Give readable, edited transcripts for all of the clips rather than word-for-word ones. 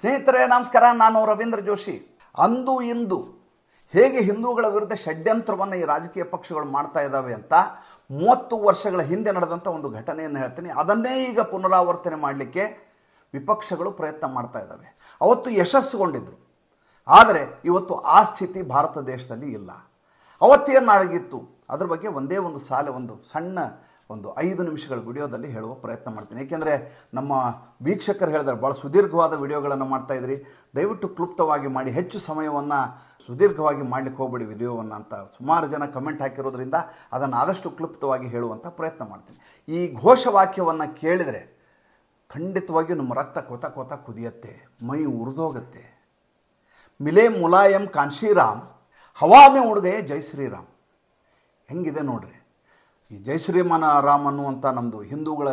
ಸ್ನೇಹಿತರೆ ನಮಸ್ಕಾರ, ನಾನು ರವೀಂದ್ರ ಜೋಶಿ. ಅಂದು ಇಂದು ಹೇಗೆ ಹಿಂದೂಗಳ ವಿರುದ್ಧ ಷಡ್ಯಂತ್ರವನ್ನು ಈ ರಾಜಕೀಯ ಪಕ್ಷಗಳು ಮಾಡ್ತಾ ಇದ್ದಾವೆ ಅಂತ 30 ವರ್ಷಗಳ ಹಿಂದೆ ನಡೆದಂಥ ಒಂದು ಘಟನೆಯನ್ನು ಹೇಳ್ತೀನಿ. ಅದನ್ನೇ ಈಗ ಪುನರಾವರ್ತನೆ ಮಾಡಲಿಕ್ಕೆ ವಿಪಕ್ಷಗಳು ಪ್ರಯತ್ನ ಮಾಡ್ತಾ ಇದ್ದಾವೆ. ಅವತ್ತು ಯಶಸ್ಸುಗೊಂಡಿದ್ದರು, ಆದರೆ ಇವತ್ತು ಆ ಸ್ಥಿತಿ ಭಾರತ ದೇಶದಲ್ಲಿ ಇಲ್ಲ. ಅವತ್ತೇನಾಗಿತ್ತು ಅದ್ರ ಬಗ್ಗೆ ಒಂದೇ ಒಂದು ಸಾಲ, ಒಂದು ಸಣ್ಣ 5 ನಿಮಿಷಗಳ ವಿಡಿಯೋದಲ್ಲಿ ಹೇಳುವ ಪ್ರಯತ್ನ ಮಾಡ್ತೀನಿ. ಏಕೆಂದರೆ ನಮ್ಮ ವೀಕ್ಷಕರು ಹೇಳಿದ್ರೆ ಭಾಳ ಸುದೀರ್ಘವಾದ ವಿಡಿಯೋಗಳನ್ನು ಮಾಡ್ತಾಯಿದ್ರಿ, ದಯವಿಟ್ಟು ಕ್ಲುಪ್ತವಾಗಿ ಮಾಡಿ, ಹೆಚ್ಚು ಸಮಯವನ್ನು ಸುದೀರ್ಘವಾಗಿ ಮಾಡಲಿಕ್ಕೆ ಹೋಗ್ಬೇಡಿ ವಿಡಿಯೋವನ್ನು ಅಂತ ಸುಮಾರು ಜನ ಕಮೆಂಟ್ ಹಾಕಿರೋದ್ರಿಂದ ಅದನ್ನು ಆದಷ್ಟು ಕ್ಲುಪ್ತವಾಗಿ ಹೇಳುವಂಥ ಪ್ರಯತ್ನ ಮಾಡ್ತೀನಿ. ಈ ಘೋಷವಾಕ್ಯವನ್ನು ಕೇಳಿದರೆ ಖಂಡಿತವಾಗಿಯೂ ನಮ್ಮ ರಕ್ತ ಕೊತ ಕೊತ ಕುದಿಯತ್ತೆ, ಮೈ ಉರಿದೋಗುತ್ತೆ. ಮಿಲೆ ಮುಲಾಯಂ ಕಾನ್ಶಿರಾಮ್, ಹವಾ ಮೇ ಉಡ್ ಗಯೆ ಜೈ ಶ್ರೀರಾಮ್. ಹೆಂಗಿದೆ ನೋಡ್ರಿ. ಈ ಜೈ ಶ್ರೀರಾಮ್ ಅನ್ನುವಂಥ ನಮ್ಮದು ಹಿಂದೂಗಳ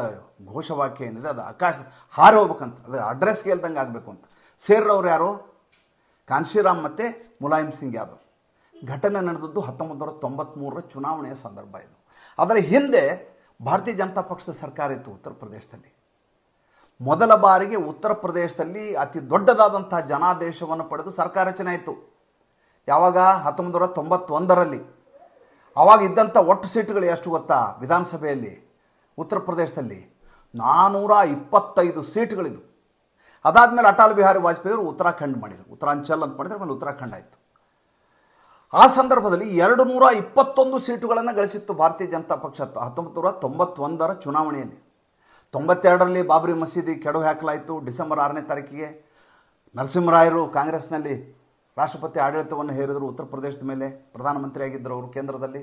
ಘೋಷವಾಕ್ಯ ಏನಿದೆ ಅದು ಆಕಾಶ ಹಾರಿ ಹೋಗ್ಬೇಕಂತ, ಅದು ಅಡ್ರೆಸ್ಗೆ ಹೇಳ್ದಂಗೆ ಆಗಬೇಕು ಅಂತ. ಸೇರ್ರವ್ರು ಯಾರು? ಕಾನ್ಶಿರಾಮ್ ಮತ್ತು ಮುಲಾಯಂ ಸಿಂಗ್ ಯಾದವ್. ಘಟನೆ ನಡೆದದ್ದು 1993ರ ಚುನಾವಣೆಯ ಸಂದರ್ಭ ಇದು. ಅದರ ಹಿಂದೆ ಭಾರತೀಯ ಜನತಾ ಪಕ್ಷದ ಸರ್ಕಾರ ಇತ್ತು ಉತ್ತರ ಪ್ರದೇಶದಲ್ಲಿ. ಮೊದಲ ಬಾರಿಗೆ ಉತ್ತರ ಪ್ರದೇಶದಲ್ಲಿ ಅತಿ ದೊಡ್ಡದಾದಂಥ ಜನಾದೇಶವನ್ನು ಪಡೆದು ಸರ್ಕಾರ ರಚನೆ ಆಯಿತು. ಯಾವಾಗ? 1991ರಲ್ಲಿ. ಆವಾಗ ಇದ್ದಂಥ ಒಟ್ಟು ಸೀಟುಗಳು ಎಷ್ಟು ಗೊತ್ತಾ? ವಿಧಾನಸಭೆಯಲ್ಲಿ ಉತ್ತರ ಪ್ರದೇಶದಲ್ಲಿ 425 ಸೀಟುಗಳಿದ್ದು. ಅದಾದಮೇಲೆ ಅಟಲ್ ಬಿಹಾರಿ ವಾಜಪೇಯಿ ಅವರು ಉತ್ತರಾಖಂಡ್ ಮಾಡಿದರು, ಉತ್ತರಾಂಚಲ್ ಅಂತ ಮಾಡಿದ್ರೆ ಆಮೇಲೆ ಉತ್ತರಾಖಂಡ್ ಆಯಿತು. ಆ ಸಂದರ್ಭದಲ್ಲಿ 221 ಸೀಟುಗಳನ್ನು ಗಳಿಸಿತ್ತು ಭಾರತೀಯ ಜನತಾ ಪಕ್ಷ 1991ರ ಚುನಾವಣೆಯಲ್ಲಿ. 92ರಲ್ಲಿ ಬಾಬ್ರಿ ಮಸೀದಿ ಕೆಡವು ಹಾಕಲಾಯಿತು. ಡಿಸೆಂಬರ್ 6ನೇ ತಾರೀಕಿಗೆ ನರಸಿಂಹರಾಯರು ಕಾಂಗ್ರೆಸ್ನಲ್ಲಿ ರಾಷ್ಟ್ರಪತಿ ಆಡಳಿತವನ್ನು ಹೇರಿದರು ಉತ್ತರ ಪ್ರದೇಶದ ಮೇಲೆ. ಪ್ರಧಾನಮಂತ್ರಿಯಾಗಿದ್ದರು ಅವರು ಕೇಂದ್ರದಲ್ಲಿ.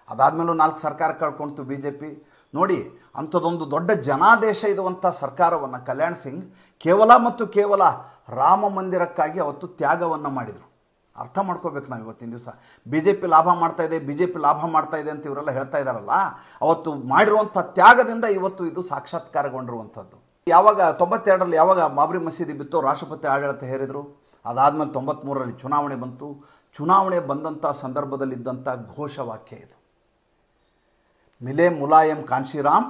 ಅದಾದಮೇಲೂ 4 ಸರ್ಕಾರ ಕಳ್ಕೊಳ್ತು ಬಿ ಜೆ ಪಿ. ನೋಡಿ, ಅಂಥದ್ದೊಂದು ದೊಡ್ಡ ಜನಾದೇಶ ಇರುವಂಥ ಸರ್ಕಾರವನ್ನು ಕಲ್ಯಾಣ್ ಸಿಂಗ್ ಕೇವಲ ಮತ್ತು ಕೇವಲ ರಾಮ ಮಂದಿರಕ್ಕಾಗಿ ಅವತ್ತು ತ್ಯಾಗವನ್ನು ಮಾಡಿದರು. ಅರ್ಥ ಮಾಡ್ಕೋಬೇಕು ನಾವು. ಇವತ್ತಿನ ದಿವಸ ಬಿ ಜೆ ಪಿ ಲಾಭ ಮಾಡ್ತಾಯಿದೆ, ಬಿ ಜೆ ಪಿ ಲಾಭ ಮಾಡ್ತಾಯಿದೆ ಅಂತ ಇವರೆಲ್ಲ ಹೇಳ್ತಾ ಇದ್ದಾರಲ್ಲ, ಅವತ್ತು ಮಾಡಿರುವಂಥ ತ್ಯಾಗದಿಂದ ಇವತ್ತು ಇದು ಸಾಕ್ಷಾತ್ಕಾರಗೊಂಡಿರುವಂಥದ್ದು. ಯಾವಾಗ 92ರಲ್ಲಿ ಯಾವಾಗ ಬಾಬ್ರಿ ಮಸೀದಿ ಬಿತ್ತು, ರಾಷ್ಟ್ರಪತಿ ಆಡಳಿತ ಹೇರಿದರು. ಅದಾದಮೇಲೆ 93ರಲ್ಲಿ ಚುನಾವಣೆ ಬಂತು. ಚುನಾವಣೆ ಬಂದಂಥ ಸಂದರ್ಭದಲ್ಲಿದ್ದಂಥ ಘೋಷವಾಕ್ಯ ಇದು, ಮಿಲೆ ಮುಲಾಯಂ ಕಾನ್ಶಿರಾಮ್,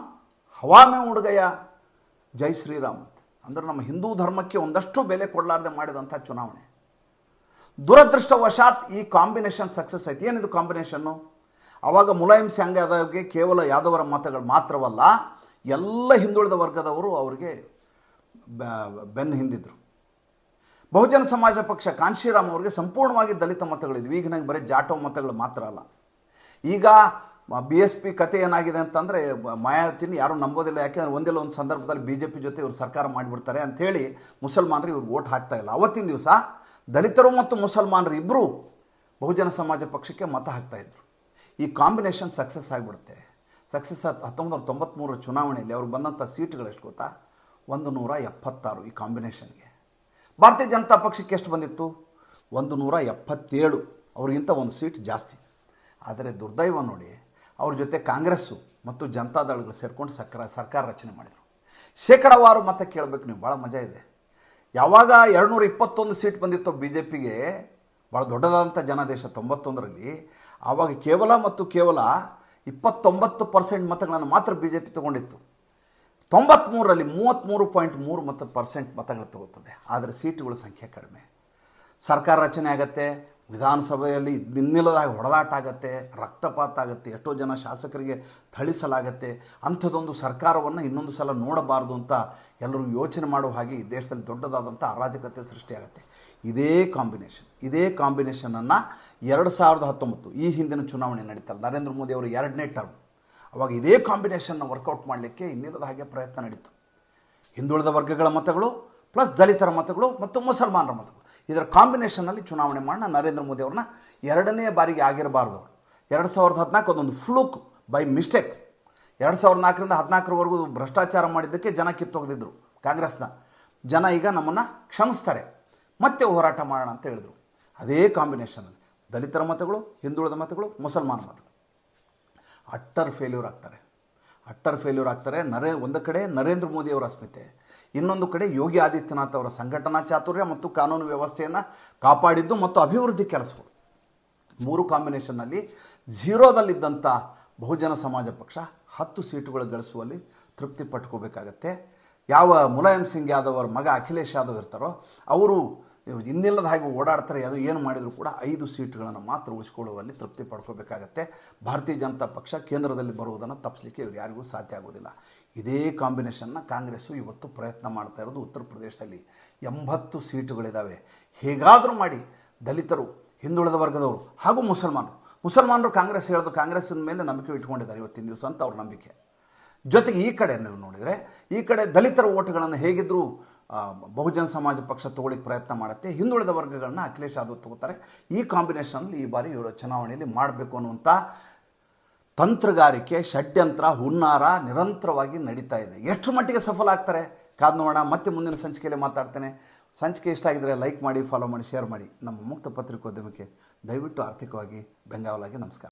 ಹವಾ ಮೇ ಉಡ್ ಗಯಾ ಜೈ ಶ್ರೀರಾಮ್ ಅಂತ. ಅಂದರೆ ನಮ್ಮ ಹಿಂದೂ ಧರ್ಮಕ್ಕೆ ಒಂದಷ್ಟು ಬೆಲೆ ಕೊಡಲಾರ್ದೆ ಮಾಡಿದಂಥ ಚುನಾವಣೆ. ದುರದೃಷ್ಟವಶಾತ್ ಈ ಕಾಂಬಿನೇಷನ್ ಸಕ್ಸಸ್ ಆಯ್ತು. ಏನಿದು ಕಾಂಬಿನೇಷನ್ನು? ಆವಾಗ ಮುಲಾಯಂ ಸಿಂಗ್ ಯಾದವ್ಗೆ ಕೇವಲ ಯಾದವರ ಮತಗಳು ಮಾತ್ರವಲ್ಲ, ಎಲ್ಲ ಹಿಂದುಳಿದ ವರ್ಗದವರು ಅವರಿಗೆ ಬೆನ್ನು ಹಿಂದಿದ್ರು. ಬಹುಜನ ಸಮಾಜ ಪಕ್ಷ ಕಾನ್ಶಿರಾಮ್ ಅವರಿಗೆ ಸಂಪೂರ್ಣವಾಗಿ ದಲಿತ ಮತಗಳಿದ್ವು. ಈಗ ನಂಗೆ ಬರೀ ಜಾಟೋ ಮತಗಳು ಮಾತ್ರ ಅಲ್ಲ. ಈಗ BSP ಕತೆ ಏನಾಗಿದೆ ಅಂತಂದರೆ, ಮಾಯಾವತಿನ ಯಾರೂ ನಂಬೋದಿಲ್ಲ. ಯಾಕೆಂದರೆ ಒಂದಿಲ್ಲ ಒಂದು ಸಂದರ್ಭದಲ್ಲಿ BJP ಜೊತೆ ಇವರು ಸರ್ಕಾರ ಮಾಡಿಬಿಡ್ತಾರೆ ಅಂಥೇಳಿ ಮುಸಲ್ಮಾನರು ಇವ್ರಿಗೆ ಓಟ್ ಹಾಕ್ತಾಯಿಲ್ಲ. ಅವತ್ತಿನ ದಿವಸ ದಲಿತರು ಮತ್ತು ಮುಸಲ್ಮಾನರು ಇಬ್ಬರು ಬಹುಜನ ಸಮಾಜ ಪಕ್ಷಕ್ಕೆ ಮತ ಹಾಕ್ತಾಯಿದ್ರು. ಈ ಕಾಂಬಿನೇಷನ್ ಸಕ್ಸಸ್ ಆಗಿಬಿಡುತ್ತೆ. ಸಕ್ಸಸ್ 1993ರ ಚುನಾವಣೆಯಲ್ಲಿ ಅವ್ರಿಗೆ ಬಂದಂಥ ಸೀಟುಗಳು ಎಷ್ಟು ಗೊತ್ತಾ? 176 ಈ ಕಾಂಬಿನೇಷನ್ಗೆ. ಭಾರತೀಯ ಜನತಾ ಪಕ್ಷಕ್ಕೆ ಎಷ್ಟು ಬಂದಿತ್ತು? 177, ಅವ್ರಿಗಿಂತ ಒಂದು ಸೀಟ್ ಜಾಸ್ತಿ. ಆದರೆ ದುರ್ದೈವ ನೋಡಿ, ಅವ್ರ ಜೊತೆ ಕಾಂಗ್ರೆಸ್ಸು ಮತ್ತು ಜನತಾದಳಗಳು ಸೇರ್ಕೊಂಡು ಸರ್ಕಾರ ರಚನೆ ಮಾಡಿದರು. ಶೇಕಡಾವಾರು ಮತ ಕೇಳಬೇಕು ನೀವು, ಭಾಳ ಮಜಾ ಇದೆ. ಯಾವಾಗ 221 ಸೀಟ್ ಬಂದಿತ್ತು ಬಿ ಜೆ ಪಿಗೆ, ಭಾಳ ದೊಡ್ಡದಾದಂಥ ಜನಾದೇಶ 91ರಲ್ಲಿ, ಆವಾಗ ಕೇವಲ ಮತ್ತು ಕೇವಲ 29% ಮತಗಳನ್ನು ಮಾತ್ರ ಬಿ ಜೆ ಪಿ ತೊಗೊಂಡಿತ್ತು. 93ರಲ್ಲಿ 33.3% ಮತಗಳು ತಗೋತದೆ. ಆದರೆ ಸೀಟುಗಳ ಸಂಖ್ಯೆ ಕಡಿಮೆ. ಸರ್ಕಾರ ರಚನೆ ಆಗುತ್ತೆ, ವಿಧಾನಸಭೆಯಲ್ಲಿ ನಿನ್ನಿಲ್ಲದಾಗ ಹೊಡೆದಾಟ ಆಗುತ್ತೆ, ರಕ್ತಪಾತ ಆಗುತ್ತೆ, ಎಷ್ಟೋ ಜನ ಶಾಸಕರಿಗೆ ಥಳಿಸಲಾಗತ್ತೆ. ಅಂಥದ್ದೊಂದು ಸರ್ಕಾರವನ್ನು ಇನ್ನೊಂದು ಸಲ ನೋಡಬಾರ್ದು ಅಂತ ಎಲ್ಲರೂ ಯೋಚನೆ ಮಾಡುವ ಹಾಗೆ ಈ ದೇಶದಲ್ಲಿ ದೊಡ್ಡದಾದಂಥ ಅರಾಜಕತೆ ಸೃಷ್ಟಿಯಾಗುತ್ತೆ. ಇದೇ ಕಾಂಬಿನೇಷನನ್ನು 2019 ಈ ಹಿಂದಿನ ಚುನಾವಣೆ ನಡೀತಾರೆ, ನರೇಂದ್ರ ಮೋದಿ ಅವರು 2ನೇ ಟರ್ಮ್. ಅವಾಗ ಇದೇ ಕಾಂಬಿನೇಷನ್ನ ವರ್ಕೌಟ್ ಮಾಡಲಿಕ್ಕೆ ಇನ್ನಿಲ್ಲದ ಹಾಗೆ ಪ್ರಯತ್ನ ನಡೀತು. ಹಿಂದುಳಿದ ವರ್ಗಗಳ ಮತಗಳು ಪ್ಲಸ್ ದಲಿತರ ಮತಗಳು ಮತ್ತು ಮುಸಲ್ಮಾನರ ಮತಗಳು, ಇದರ ಕಾಂಬಿನೇಷನ್ನಲ್ಲಿ ಚುನಾವಣೆ ಮಾಡೋಣ. ನರೇಂದ್ರ ಮೋದಿ ಅವ್ರನ್ನ 2ನೇ ಬಾರಿಗೆ ಆಗಿರಬಾರ್ದು. 2014 ಅದೊಂದು ಫ್ಲೂಕ್ ಬೈ ಮಿಸ್ಟೇಕ್. 2004ರಿಂದ 2014ರವರೆಗೂ ಭ್ರಷ್ಟಾಚಾರ ಮಾಡಿದ್ದಕ್ಕೆ ಜನ ಕಿತ್ತೊಗೆದಿದ್ರು ಕಾಂಗ್ರೆಸ್ನ ಜನ. ಈಗ ನಮ್ಮನ್ನು ಕ್ಷಮಿಸ್ತಾರೆ, ಮತ್ತೆ ಹೋರಾಟ ಮಾಡೋಣ ಅಂತ ಹೇಳಿದರು. ಅದೇ ಕಾಂಬಿನೇಷನಲ್ಲಿ ದಲಿತರ ಮತಗಳು, ಹಿಂದುಳಿದ ಮತಗಳು, ಮುಸಲ್ಮಾನ ಮತಗಳು ಅಟ್ಟರ್ ಫೇಲ್ಯೂರ್ ಆಗ್ತಾರೆ. ಒಂದು ಕಡೆ ನರೇಂದ್ರ ಮೋದಿಯವರ ಅಸ್ಮಿತೆ, ಇನ್ನೊಂದು ಕಡೆ ಯೋಗಿ ಆದಿತ್ಯನಾಥ್ ಅವರ ಸಂಘಟನಾ ಚಾತುರ್ಯ ಮತ್ತು ಕಾನೂನು ವ್ಯವಸ್ಥೆಯನ್ನು ಕಾಪಾಡಿದ್ದು ಮತ್ತು ಅಭಿವೃದ್ಧಿ ಕೆಲಸಗಳು. 3 ಕಾಂಬಿನೇಷನ್ನಲ್ಲಿ ಝೀರೋದಲ್ಲಿದ್ದಂಥ ಬಹುಜನ ಸಮಾಜ ಪಕ್ಷ 10 ಸೀಟುಗಳು ಗಳಿಸುವಲ್ಲಿ ತೃಪ್ತಿ ಪಟ್ಕೋಬೇಕಾಗತ್ತೆ. ಯಾವ ಮುಲಾಯಂ ಸಿಂಗ್ ಯಾದವ್ ಅವರ ಮಗ ಅಖಿಲೇಶ್ ಯಾದವ್ ಇರ್ತಾರೋ ಅವರು ಇನ್ನಿಲ್ಲದ ಹಾಗೆ ಓಡಾಡ್ತಾರೆ. ಅದು ಏನು ಮಾಡಿದರೂ ಕೂಡ 5 ಸೀಟುಗಳನ್ನು ಮಾತ್ರ ಉಳಿಸ್ಕೊಳ್ಳುವಲ್ಲಿ ತೃಪ್ತಿ ಪಡ್ಕೋಬೇಕಾಗತ್ತೆ. ಭಾರತೀಯ ಜನತಾ ಪಕ್ಷ ಕೇಂದ್ರದಲ್ಲಿ ಬರುವುದನ್ನು ತಪ್ಪಿಸಲಿಕ್ಕೆ ಇವರು ಯಾರಿಗೂ ಸಾಧ್ಯ ಆಗೋದಿಲ್ಲ. ಇದೇ ಕಾಂಬಿನೇಷನ್ನ ಕಾಂಗ್ರೆಸ್ಸು ಇವತ್ತು ಪ್ರಯತ್ನ ಮಾಡ್ತಾ ಇರೋದು. ಉತ್ತರ ಪ್ರದೇಶದಲ್ಲಿ 80 ಸೀಟುಗಳಿದ್ದಾವೆ. ಹೇಗಾದರೂ ಮಾಡಿ ದಲಿತರು, ಹಿಂದುಳಿದ ವರ್ಗದವರು ಹಾಗೂ ಮುಸಲ್ಮಾನರು ಕಾಂಗ್ರೆಸ್ ಹೇಳೋದು ಕಾಂಗ್ರೆಸ್ಸಿನ ಮೇಲೆ ನಂಬಿಕೆ ಇಟ್ಕೊಂಡಿದ್ದಾರೆ ಇವತ್ತಿನ ದಿವಸ ಅಂತ ಅವ್ರ ನಂಬಿಕೆ. ಜೊತೆಗೆ ಈ ಕಡೆ ನೀವು ನೋಡಿದರೆ ಈ ಕಡೆ ದಲಿತರ ಓಟ್ಗಳನ್ನು ಹೇಗಿದ್ದರೂ ಬಹುಜನ ಸಮಾಜ ಪಕ್ಷ ತಗೊಳ್ಳಿಕ್ಕೆ ಪ್ರಯತ್ನ ಮಾಡುತ್ತೆ. ಹಿಂದುಳಿದ ವರ್ಗಗಳನ್ನ ಅಖಿಲೇಶ್ ಯಾದವ್ ತಗೋತಾರೆ. ಈ ಕಾಂಬಿನೇಷನಲ್ಲಿ ಈ ಬಾರಿ ಇವರು ಚುನಾವಣೆಯಲ್ಲಿ ಮಾಡಬೇಕು ಅನ್ನುವಂಥ ತಂತ್ರಗಾರಿಕೆ, ಷಡ್ಯಂತ್ರ, ಹುನ್ನಾರ ನಿರಂತರವಾಗಿ ನಡೀತಾ ಇದೆ. ಎಷ್ಟು ಮಟ್ಟಿಗೆ ಸಫಲ ಆಗ್ತಾರೆ ಕಾದು ನೋಡೋಣ. ಮತ್ತೆ ಮುಂದಿನ ಸಂಚಿಕೆಯಲ್ಲಿ ಮಾತಾಡ್ತೇನೆ. ಸಂಚಿಕೆ ಇಷ್ಟ ಆಗಿದ್ದರೆ ಲೈಕ್ ಮಾಡಿ, ಫಾಲೋ ಮಾಡಿ, ಶೇರ್ ಮಾಡಿ. ನಮ್ಮ ಮುಕ್ತ ಪತ್ರಿಕೋದ್ಯಮಕ್ಕೆ ದಯವಿಟ್ಟು ಆರ್ಥಿಕವಾಗಿ ಬೆಂಗಾವಲಾಗಿ. ನಮಸ್ಕಾರ.